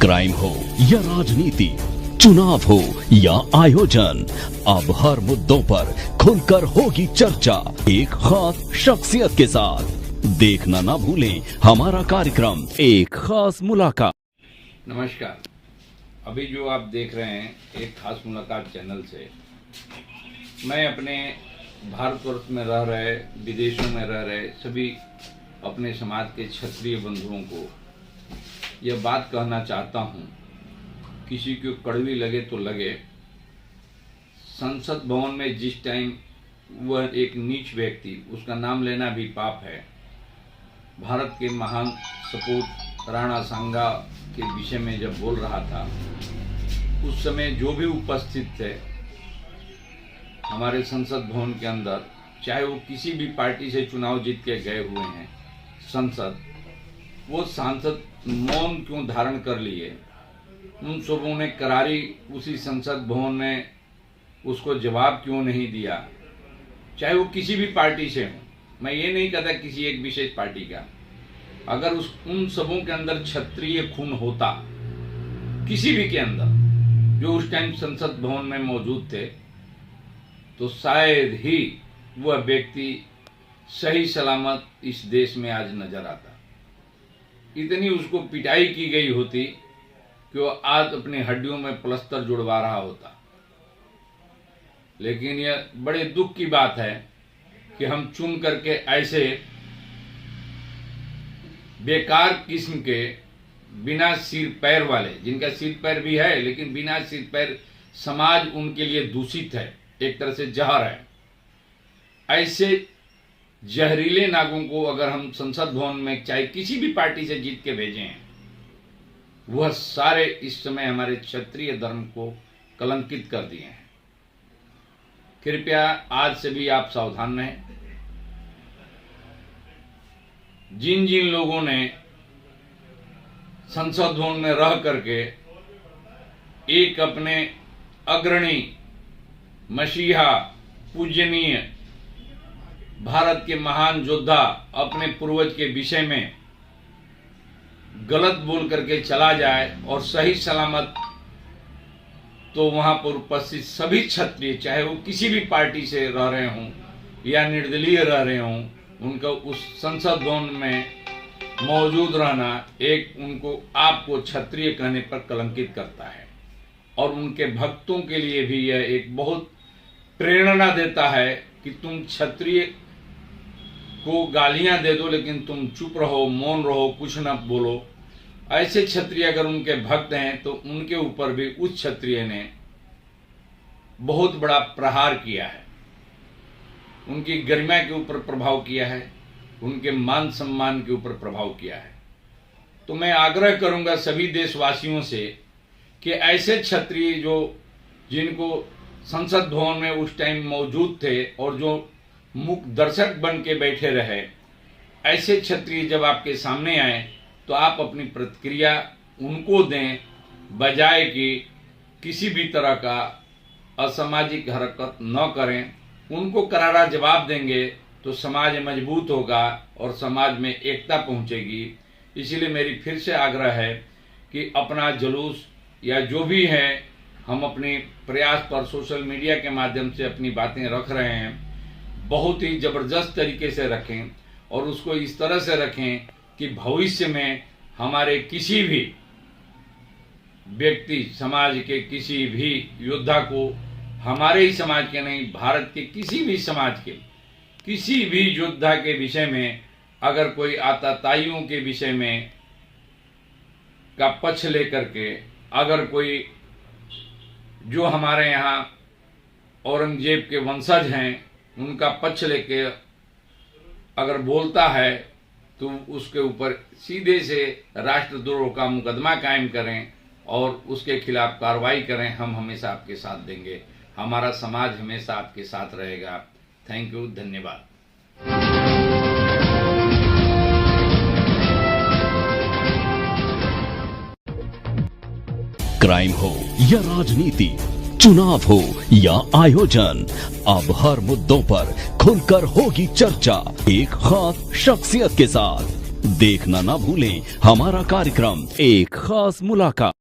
Crime हो या राजनीति, चुनाव हो या आयोजन, अब हर मुद्दों पर खुलकर होगी चर्चा एक खास शख्सियत के साथ। देखना ना भूलें हमारा कार्यक्रम एक खास मुलाकात। नमस्कार, अभी जो आप देख रहे हैं एक खास मुलाकात चैनल से, मैं अपने भारतवर्ष में रह रहे, विदेशों में रह रहे सभी अपने समाज के क्षत्रिय बंधुओं को यह बात कहना चाहता हूं, किसी को कड़वी लगे तो लगे, संसद भवन में जिस टाइम वह एक नीच व्यक्ति, उसका नाम लेना भी पाप है, भारत के महान सपूत राणा सांगा के विषय में जब बोल रहा था, उस समय जो भी उपस्थित थे हमारे संसद भवन के अंदर, चाहे वो किसी भी पार्टी से चुनाव जीत के गए हुए हैं संसद, वो सांसद मौन क्यों धारण कर लिए, उन सबों ने करारी उसी संसद भवन में उसको जवाब क्यों नहीं दिया, चाहे वो किसी भी पार्टी से हो। मैं ये नहीं कहता किसी एक विशेष पार्टी का, अगर उन सबों के अंदर क्षत्रिय खून होता, किसी भी के अंदर जो उस टाइम संसद भवन में मौजूद थे, तो शायद ही वह व्यक्ति सही सलामत इस देश में आज नजर आता। इतनी उसको पिटाई की गई होती कि वो आज अपनी हड्डियों में प्लास्टर जुड़वा रहा होता। लेकिन यह बड़े दुख की बात है कि हम चुन करके ऐसे बेकार किस्म के बिना सिर पैर वाले, जिनका सिर पैर भी है लेकिन बिना सिर पैर, समाज उनके लिए दूषित है, एक तरह से जहर है, ऐसे जहरीले नागों को अगर हम संसद भवन में चाहे किसी भी पार्टी से जीत के भेजे हैं, वह सारे इस समय हमारे क्षत्रिय धर्म को कलंकित कर दिए हैं। कृपया आज से भी आप सावधान रहें। जिन जिन लोगों ने संसद भवन में रह करके एक अपने अग्रणी, मसीहा, पूजनीय भारत के महान योद्धा अपने पूर्वज के विषय में गलत बोल करके चला जाए और सही सलामत तो वहां पर उपस्थित सभी क्षत्रिय, चाहे वो किसी भी पार्टी से रह रहे हों या निर्दलीय रह रहे हों, उनका उस संसद भवन में मौजूद रहना एक उनको आपको क्षत्रिय कहने पर कलंकित करता है, और उनके भक्तों के लिए भी यह एक बहुत प्रेरणा देता है कि तुम क्षत्रिय को गालियां दे दो लेकिन तुम चुप रहो, मौन रहो, कुछ न बोलो। ऐसे क्षत्रिय अगर उनके भक्त हैं तो उनके ऊपर भी उस क्षत्रिय ने बहुत बड़ा प्रहार किया है, उनकी गरिमा के ऊपर प्रभाव किया है, उनके मान सम्मान के ऊपर प्रभाव किया है। तो मैं आग्रह करूंगा सभी देशवासियों से कि ऐसे क्षत्रिय जो जिनको संसद भवन में उस टाइम मौजूद थे और जो मुख दर्शक बन के बैठे रहे, ऐसे क्षत्रिय जब आपके सामने आए तो आप अपनी प्रतिक्रिया उनको दें, बजाय कि किसी भी तरह का असामाजिक हरकत न करें। उनको करारा जवाब देंगे तो समाज मजबूत होगा और समाज में एकता पहुंचेगी। इसीलिए मेरी फिर से आग्रह है कि अपना जुलूस या जो भी है, हम अपने प्रयास पर सोशल मीडिया के माध्यम से अपनी बातें रख रहे हैं, बहुत ही जबरदस्त तरीके से रखें और उसको इस तरह से रखें कि भविष्य में हमारे किसी भी व्यक्ति, समाज के किसी भी योद्धा को, हमारे ही समाज के नहीं, भारत के किसी भी समाज के किसी भी योद्धा के विषय में अगर कोई आतताइयों के विषय में का पक्ष लेकर के, अगर कोई जो हमारे यहाँ औरंगजेब के वंशज हैं उनका पक्ष लेके अगर बोलता है तो उसके ऊपर सीधे से राष्ट्रद्रोह का मुकदमा कायम करें और उसके खिलाफ कार्रवाई करें। हम हमेशा आपके साथ देंगे, हमारा समाज हमेशा आपके साथ रहेगा। थैंक यू, धन्यवाद। क्राइम हो या राजनीति, चुनाव हो या आयोजन, अब हर मुद्दों पर खुलकर होगी चर्चा एक खास शख्सियत के साथ। देखना ना भूलें हमारा कार्यक्रम एक खास मुलाकात।